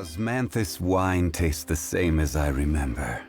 Osmanthus wine tastes the same as I remember.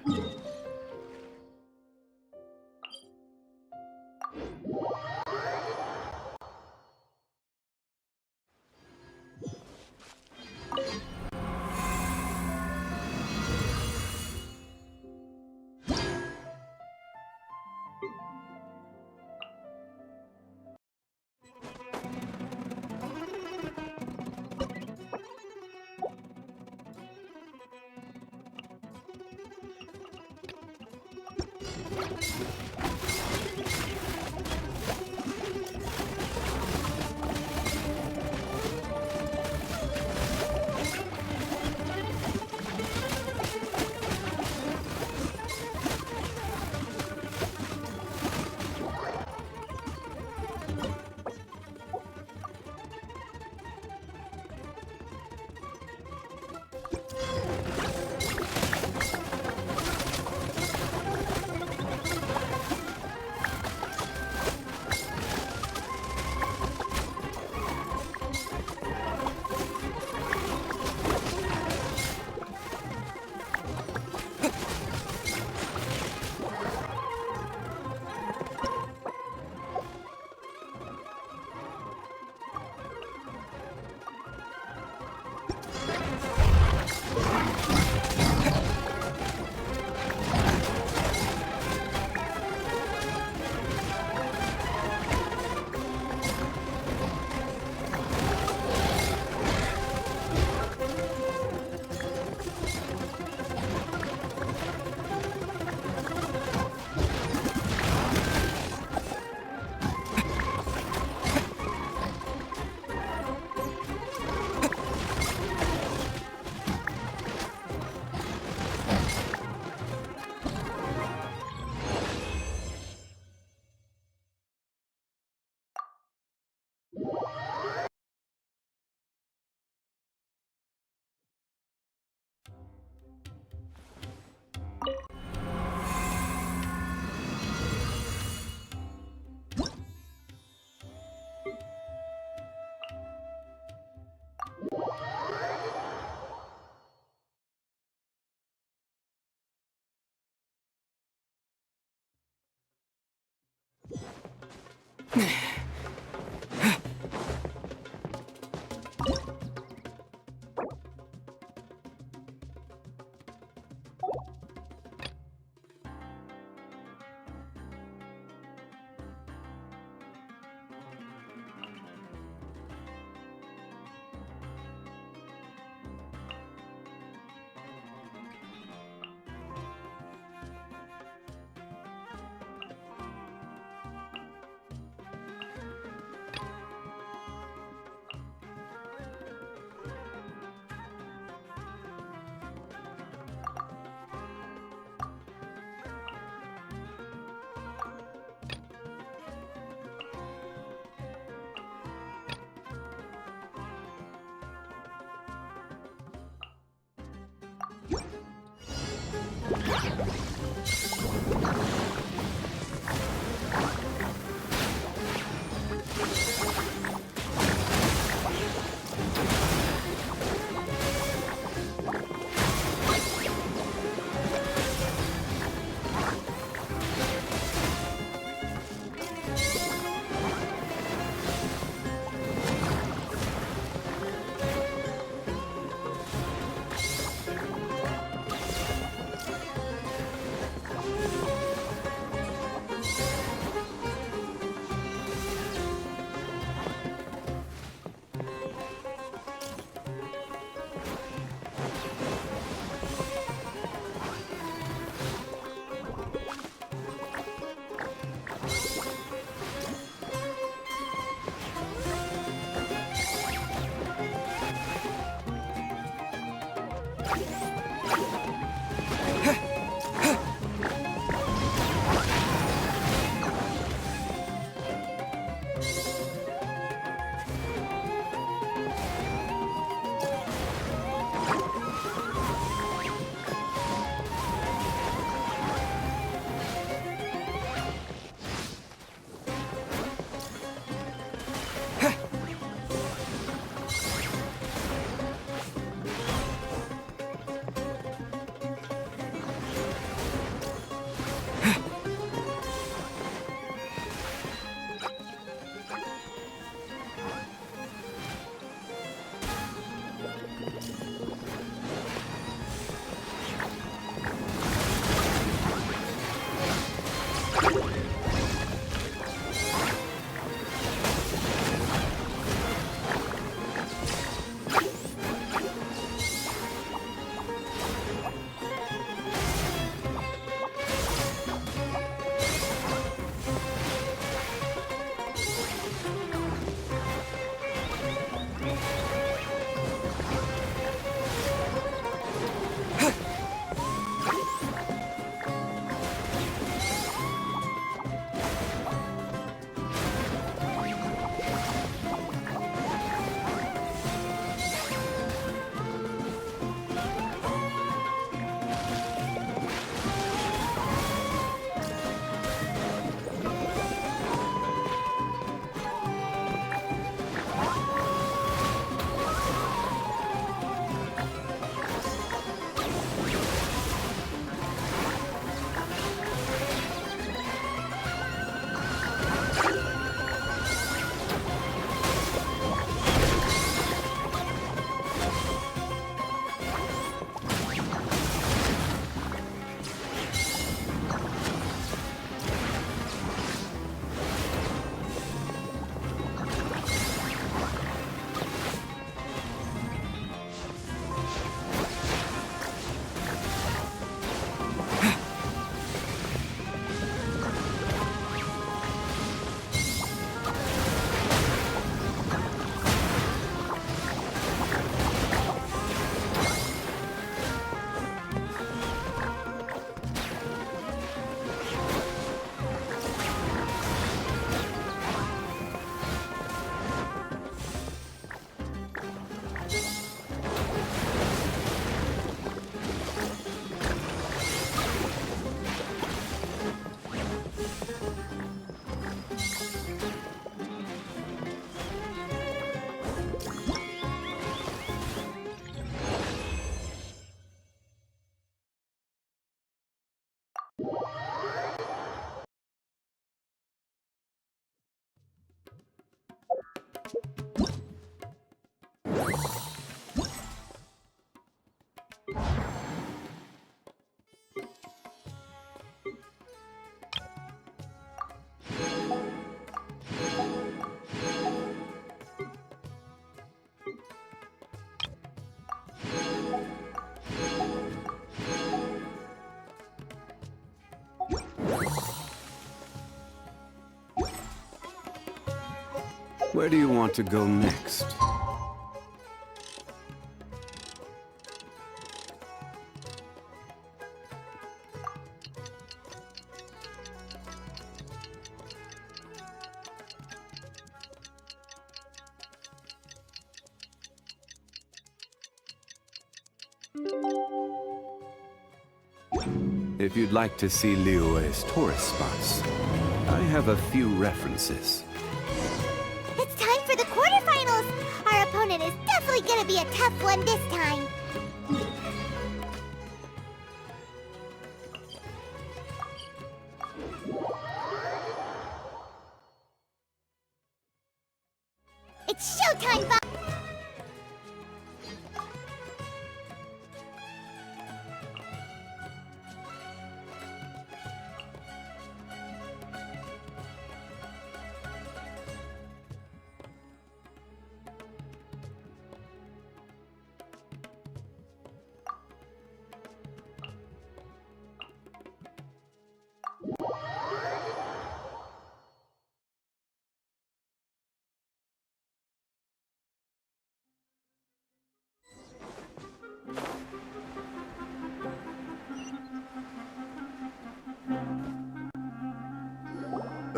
Where do you want to go next? If you'd like to see Liyue's tourist spots, I have a few references. It's time for the quarterfinals! Our opponent is definitely gonna be a tough one this time. It's showtime, Bob!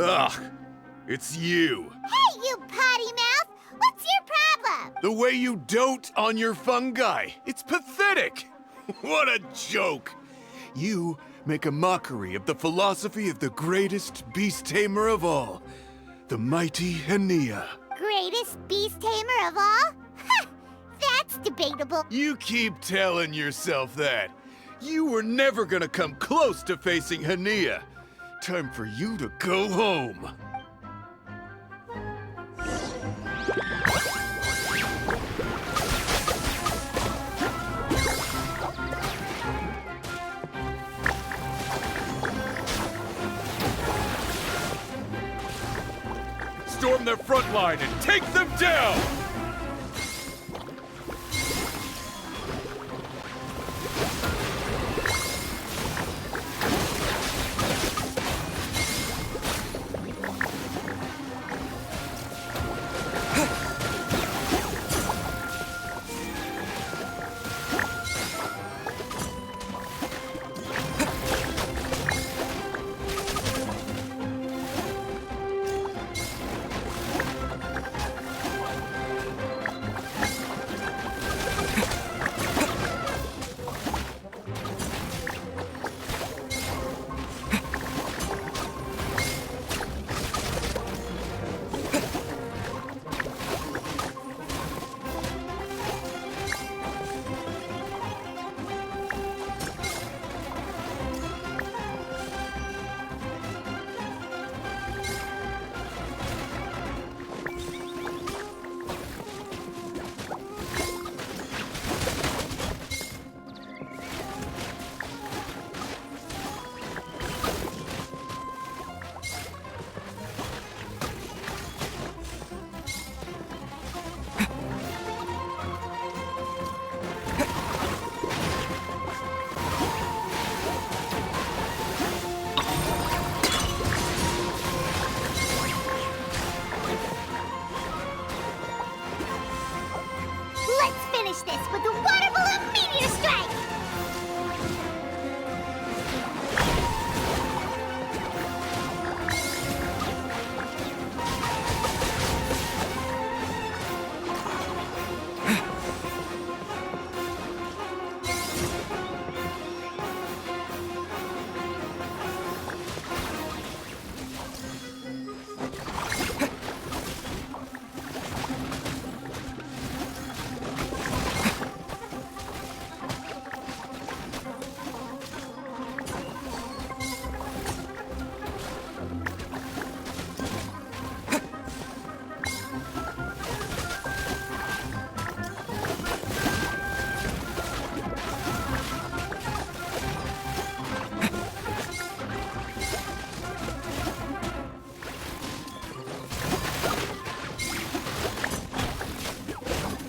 Ugh, it's you. Hey, you potty mouth! What's your problem? The way you dote on your fungi. It's pathetic. What a joke. You make a mockery of the philosophy of the greatest beast tamer of all, the mighty Hania. Greatest beast tamer of all? Ha! That's debatable. You keep telling yourself that. You were never gonna come close to facing Hania. Time for you to go home. Storm their front line and take them down! Let's finish this with a water balloon meteor strike!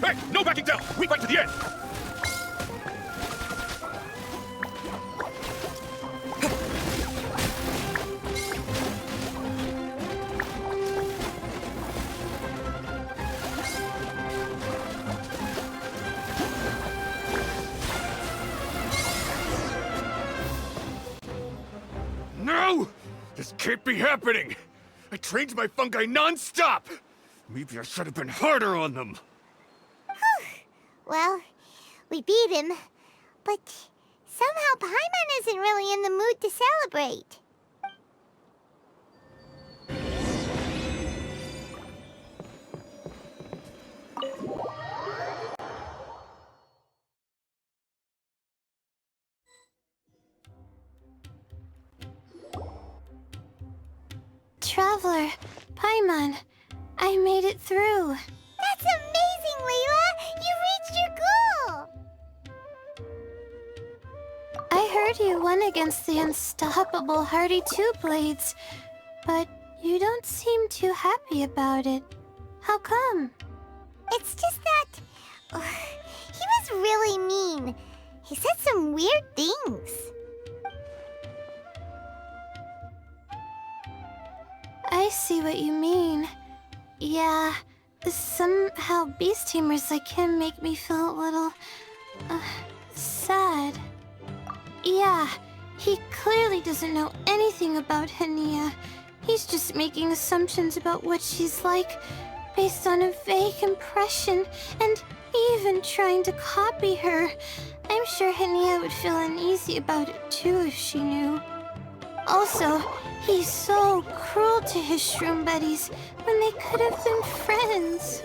Hey, no backing down! We fight to the end! can't be happening! I trained my fungi non-stop! Maybe I should have been harder on them. Well, we beat him, but somehow Paimon isn't really in the mood to celebrate. Traveler, Paimon, I made it through. That's amazing, Layla! You reached your goal! I heard you won against the unstoppable Hardy Two-Blades, but you don't seem too happy about it. How come? It's just that... he was really mean. He said some weird things. I see what you mean. Yeah, somehow beast tamers like him make me feel a little... sad. Yeah, he clearly doesn't know anything about Hania. He's just making assumptions about what she's like, based on a vague impression, and even trying to copy her. I'm sure Hania would feel uneasy about it too if she knew. Also, he's so cruel to his shroom buddies when they could have been friends.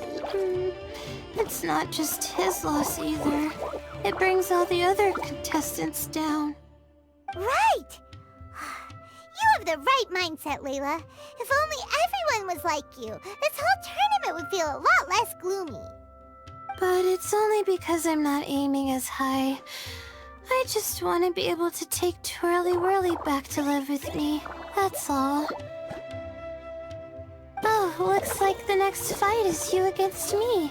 It's not just his loss either. It brings all the other contestants down. Right! You have the right mindset, Layla. If only everyone was like you, this whole tournament would feel a lot less gloomy. But it's only because I'm not aiming as high. I just want to be able to take Twirly Whirly back to live with me. That's all. Oh, looks like the next fight is you against me.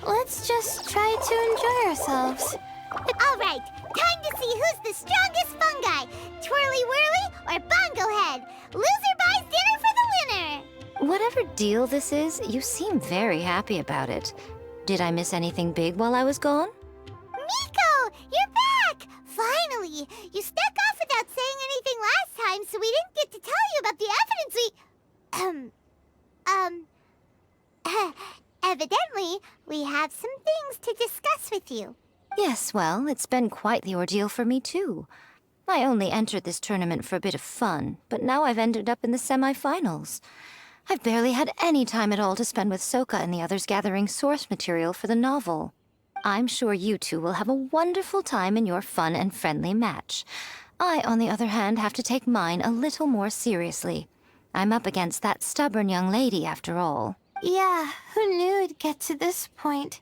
Let's just try to enjoy ourselves. All right, time to see who's the strongest fungi. Twirly Whirly or Bongo Head. Loser buys dinner for the winner. Whatever deal this is, you seem very happy about it. Did I miss anything big while I was gone? Miko, you're back! Finally! You snuck off without saying anything last time, so we didn't get to tell you about the evidence evidently, we have some things to discuss with you. Yes, well, it's been quite the ordeal for me too. I only entered this tournament for a bit of fun, but now I've ended up in the semi-finals. I've barely had any time at all to spend with Soka and the others gathering source material for the novel. I'm sure you two will have a wonderful time in your fun and friendly match. I, on the other hand, have to take mine a little more seriously. I'm up against that stubborn young lady, after all. Yeah, who knew it'd get to this point?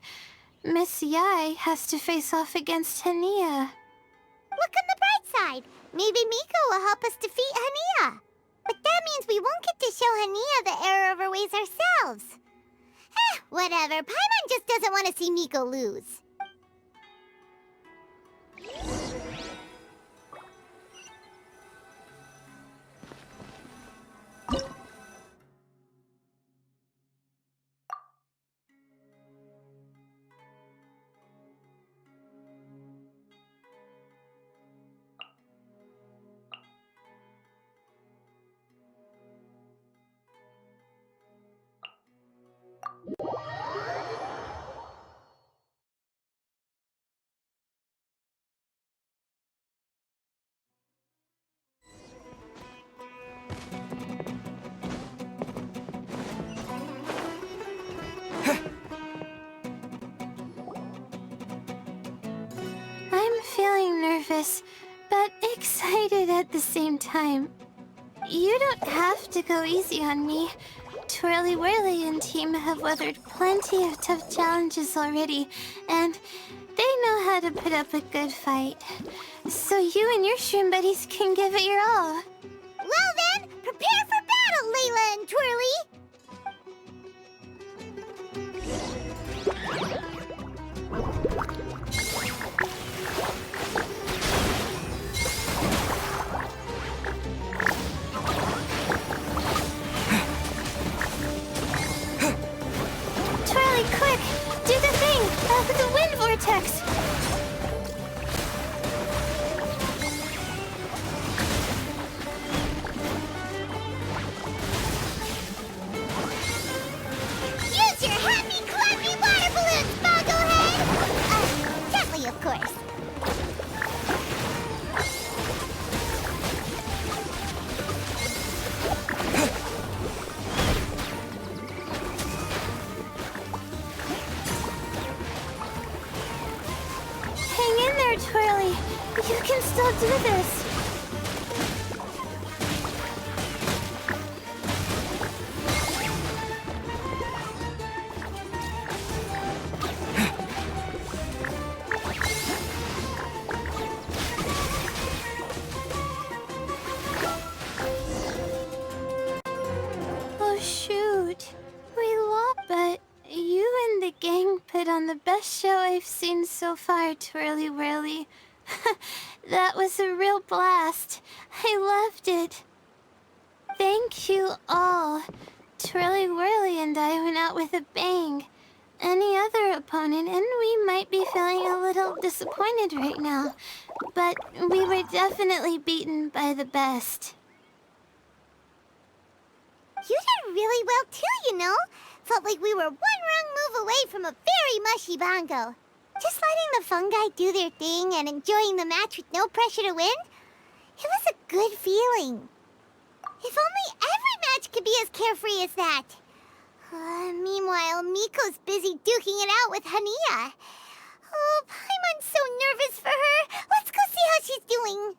Miss Yai has to face off against Hania. Look on the bright side. Maybe Miko will help us defeat Hania. But that means we won't get to show Hania the error of our ways ourselves. Whatever. Paimon just doesn't want to see Miko lose. I'm feeling nervous, but excited at the same time. You don't have to go easy on me. Twirly Whirly and team have weathered plenty of tough challenges already, and they know how to put up a good fight. So you and your shroom buddies can give it your all. Well then, prepare for battle, Layla and Twirly! Twirly, quick! Do the thing! The wind vortex! Remember, Twirly, you can still do this. Oh, shoot. We lost, but you and the gang put on the best show I've seen so far, Twirly Whirly. That was a real blast. I loved it. Thank you all. Twirly Whirly and I went out with a bang. Any other opponent, and we might be feeling a little disappointed right now, but we were definitely beaten by the best. You did really well too, you know. Felt like we were one wrong move away from a very mushy bongo. Just letting the fungi do their thing and enjoying the match with no pressure to win, it was a good feeling. If only every match could be as carefree as that. Meanwhile, Miko's busy duking it out with Hania. Oh, Paimon's so nervous for her. Let's go see how she's doing.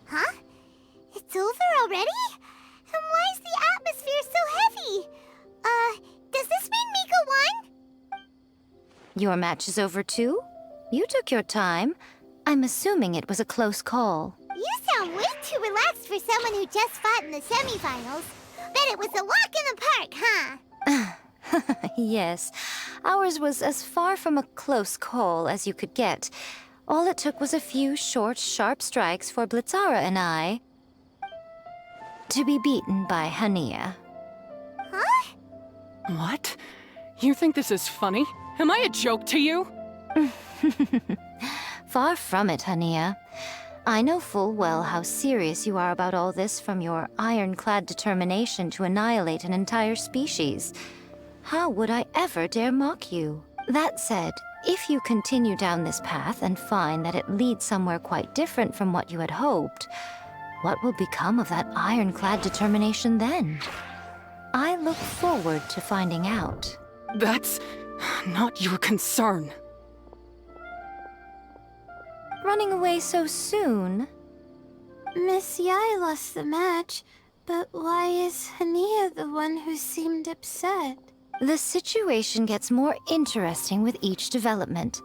Huh? It's over already? And why is the atmosphere so heavy? Does this mean Miko won? Your match is over too? You took your time. I'm assuming it was a close call. You sound way too relaxed for someone who just fought in the semifinals. Bet it was a walk in the park, huh? Yes, ours was as far from a close call as you could get. All it took was a few short, sharp strikes for Blitzara and I to be beaten by Hania. Huh? What? You think this is funny? Am I a joke to you? Far from it, Hania. I know full well how serious you are about all this, from your ironclad determination to annihilate an entire species. How would I ever dare mock you? That said, if you continue down this path and find that it leads somewhere quite different from what you had hoped, what will become of that ironclad determination then? I look forward to finding out. That's not your concern. Running away so soon? Miss Yai lost the match, but why is Hania the one who seemed upset? The situation gets more interesting with each development.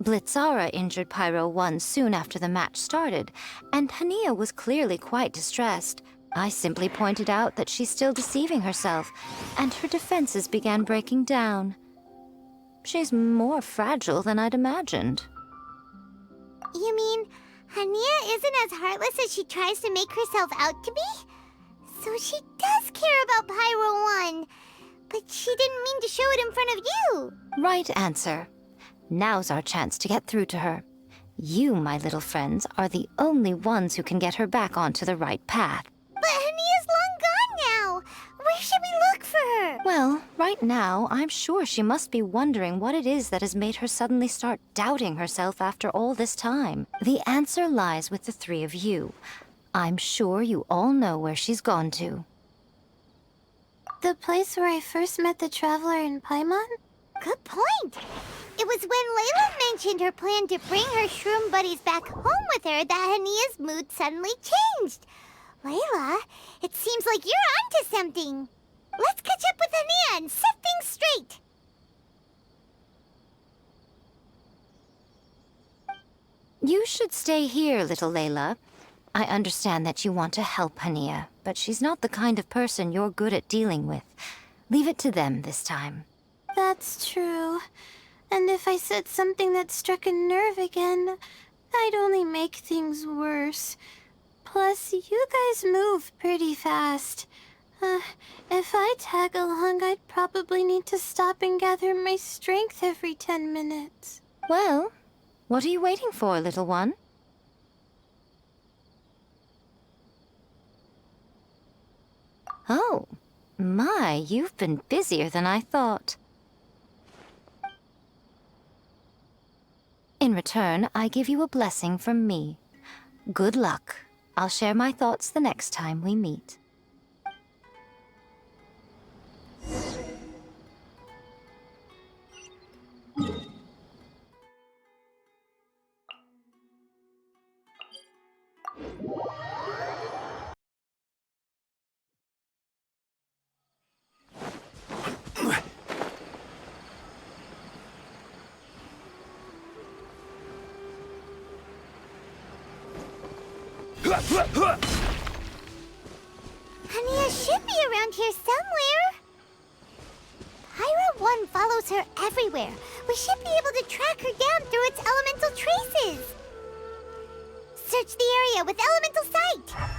Blitzara injured Pyro 1 soon after the match started, and Hania was clearly quite distressed. I simply pointed out that she's still deceiving herself, and her defenses began breaking down. She's more fragile than I'd imagined. You mean Hania isn't as heartless as she tries to make herself out to be? So she does care about Pyro 1, but she didn't mean to show it in front of you. Right answer. Now's our chance to get through to her. You, my little friends, are the only ones who can get her back onto the right path. But Hania's long gone now. Where should we look for her? Well, right now, I'm sure she must be wondering what it is that has made her suddenly start doubting herself after all this time. The answer lies with the three of you. I'm sure you all know where she's gone to. The place where I first met the Traveler in Paimon? Good point. It was when Layla mentioned her plan to bring her shroom buddies back home with her that Hania's mood suddenly changed. Layla, it seems like you're onto something. Let's catch up with Hania and set things straight. You should stay here, little Layla. I understand that you want to help Hania, but she's not the kind of person you're good at dealing with. Leave it to them this time. That's true. And if I said something that struck a nerve again, I'd only make things worse. Plus, you guys move pretty fast. If I tag along, I'd probably need to stop and gather my strength every 10 minutes. Well, what are you waiting for, little one? Oh, my, you've been busier than I thought. In return, I give you a blessing from me. Good luck. I'll share my thoughts the next time we meet. Hania should be around here somewhere. Pyro 1 follows her everywhere. We should be able to track her down through its elemental traces. Search the area with elemental sight.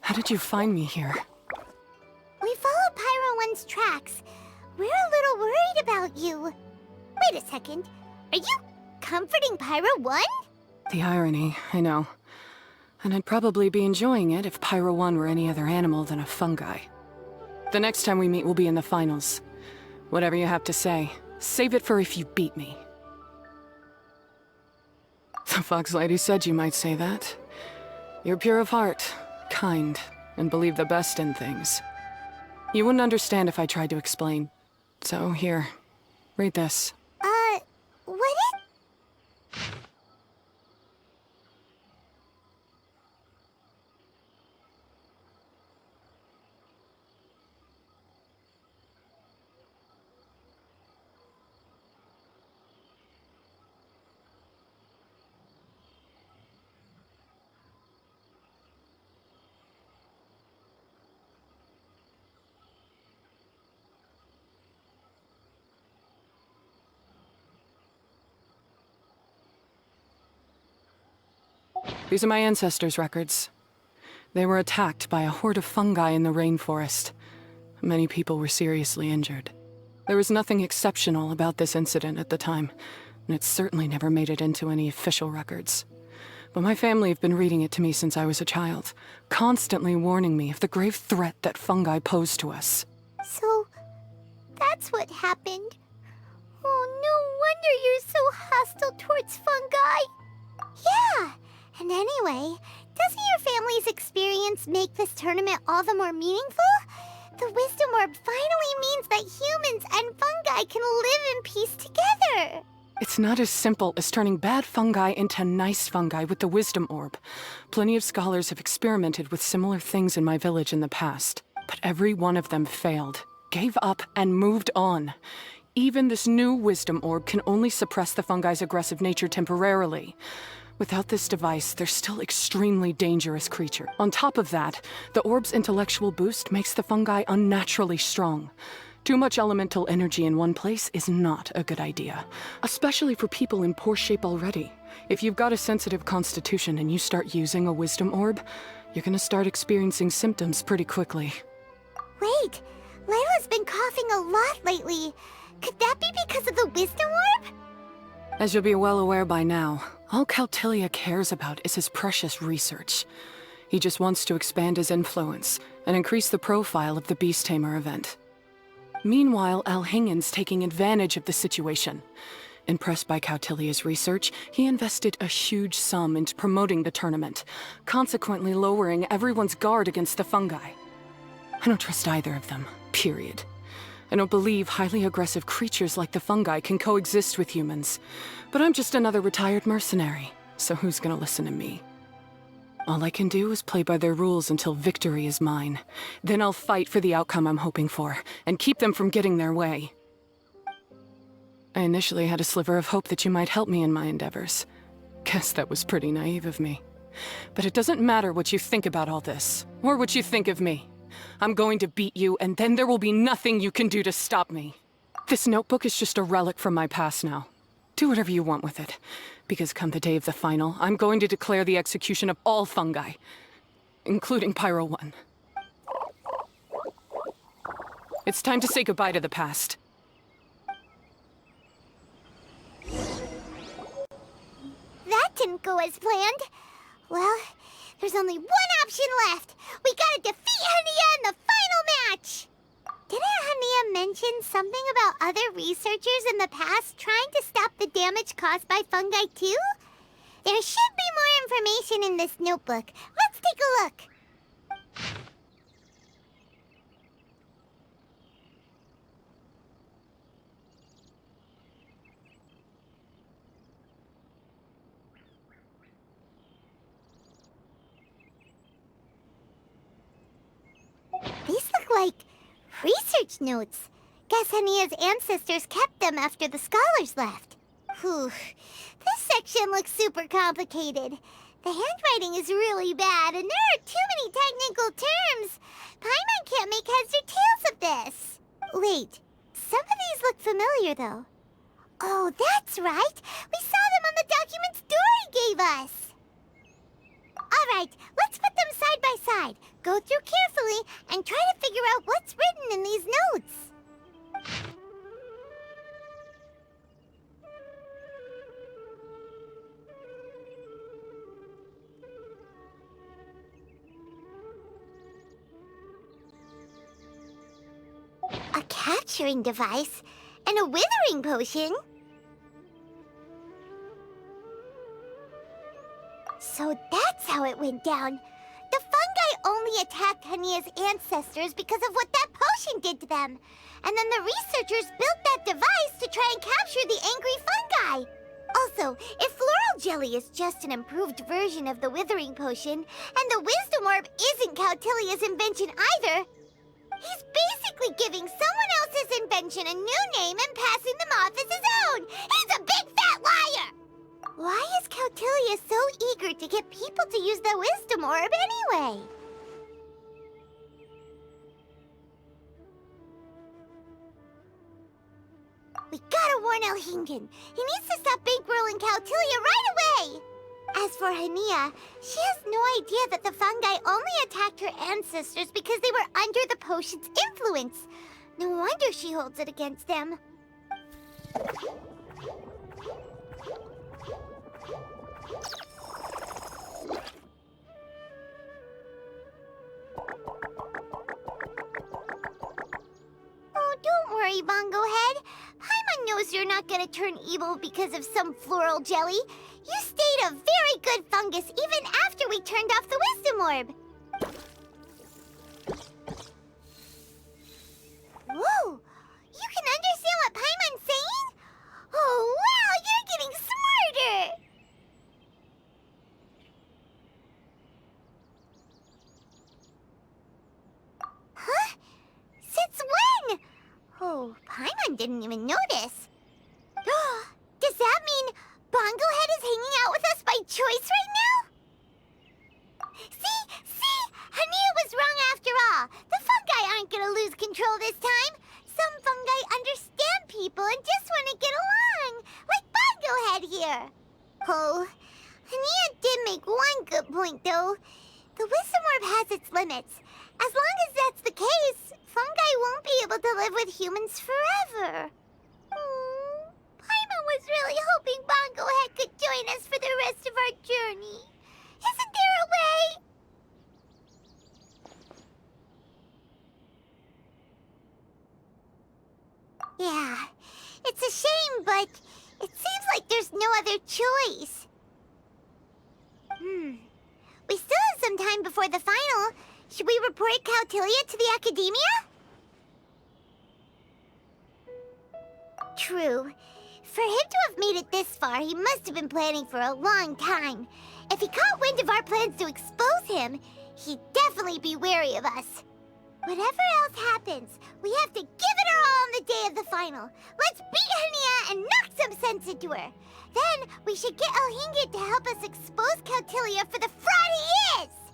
How did you find me here? We followed Pyro 1's tracks. We're a little worried about you. Wait a second. Are you comforting Pyro 1? The irony, I know. And I'd probably be enjoying it if Pyro 1 were any other animal than a fungi. The next time we meet will be in the finals. Whatever you have to say, save it for if you beat me. The Fox Lady said you might say that. You're pure of heart, kind, and believe the best in things. You wouldn't understand if I tried to explain. So here, read this. What is... These are my ancestors' records. They were attacked by a horde of fungi in the rainforest. Many people were seriously injured. There was nothing exceptional about this incident at the time, and it certainly never made it into any official records. But my family have been reading it to me since I was a child, constantly warning me of the grave threat that fungi pose to us. So, that's what happened. Oh, no wonder you're so hostile towards fungi. Yeah, and anyway, doesn't your family's experience make this tournament all the more meaningful? The Wisdom Orb finally means that humans and fungi can live in peace together. It's not as simple as turning bad fungi into nice fungi with the Wisdom Orb. Plenty of scholars have experimented with similar things in my village in the past, but every one of them failed, gave up, and moved on. Even this new Wisdom Orb can only suppress the fungi's aggressive nature temporarily. Without this device, they're still extremely dangerous creature. On top of that, the orb's intellectual boost makes the fungi unnaturally strong. Too much elemental energy in one place is not a good idea, especially for people in poor shape already. If you've got a sensitive constitution and you start using a Wisdom Orb, you're gonna start experiencing symptoms pretty quickly. Wait, Layla's been coughing a lot lately. Could that be because of the Wisdom Orb? As you'll be well aware by now, all Caltilia cares about is his precious research. He just wants to expand his influence and increase the profile of the Beast Tamer event. Meanwhile, Alhingen's taking advantage of the situation. Impressed by Cautilia's research, he invested a huge sum into promoting the tournament, consequently lowering everyone's guard against the fungi. I don't trust either of them, period. I don't believe highly aggressive creatures like the fungi can coexist with humans. But I'm just another retired mercenary, so who's gonna listen to me? All I can do is play by their rules until victory is mine. Then I'll fight for the outcome I'm hoping for, and keep them from getting their way. I initially had a sliver of hope that you might help me in my endeavors. Guess that was pretty naive of me. But it doesn't matter what you think about all this, or what you think of me. I'm going to beat you, and then there will be nothing you can do to stop me. This notebook is just a relic from my past now. Do whatever you want with it, because come the day of the final, I'm going to declare the execution of all fungi, including Pyro 1. It's time to say goodbye to the past. That didn't go as planned. Well, there's only one option left. We gotta defeat Hania in the final match! Didn't Hania mention something about other researchers in the past trying to stop the damage caused by fungi too? There should be more information in this notebook. Let's take a look. These look like research notes. Guess Hania's ancestors kept them after the scholars left. Whew. This section looks super complicated. The handwriting is really bad, and there are too many technical terms. Paimon can't make heads or tails of this. Wait, some of these look familiar, though. Oh, that's right. We saw them on the documents Dory gave us. All right, let's put them side by side. Go through carefully and try to figure out what's written in these notes. A capturing device and a withering potion. So that's how it went down. The fungi only attacked Hania's ancestors because of what that potion did to them. And then the researchers built that device to try and capture the angry fungi. Also, if floral jelly is just an improved version of the withering potion, and the wisdom orb isn't Cautilia's invention either, he's basically giving someone else's invention a new name and passing them off as his own. He's a big fat liar! Why is Cautilia so eager to get people to use the wisdom orb anyway? We gotta warn Elhingen. He needs to stop bankrolling Cautilia right away! As for Hania, she has no idea that the fungi only attacked her ancestors because they were under the potion's influence. No wonder she holds it against them. Oh, don't worry, Bongo Head. Paimon knows you're not gonna turn evil because of some floral jelly. You stayed a very good fungus even after we turned off the wisdom orb. Whoa! You can understand what Paimon's saying? Oh, wow! You're getting smarter! Huh? Since when? Oh, Paimon didn't even notice. Does that mean Bongo Head is hanging out with us by choice right now? See? Hania was wrong after all. The fungi aren't gonna lose control this time. Some fungi understand people and just want to get along, like Bongo Head here. Oh, Hania did make one good point, though. The wisdom orb has its limits. As long as that's the case, fungi won't be able to live with humans forever. Paimon was really hoping Bongo Head could join us for the rest of our journey. Isn't there a way? Yeah, it's a shame, but it seems like there's no other choice. We still have some time before the final. Should we report Cautilia to the Academia? True. For him to have made it this far, he must have been planning for a long time. If he caught wind of our plans to expose him, he'd definitely be wary of us. Whatever else happens, we have to give it our all in the day of the final. Let's beat Hania and knock some sense into her. Then we should get Elhingit to help us expose Cautilia for the fraud he is!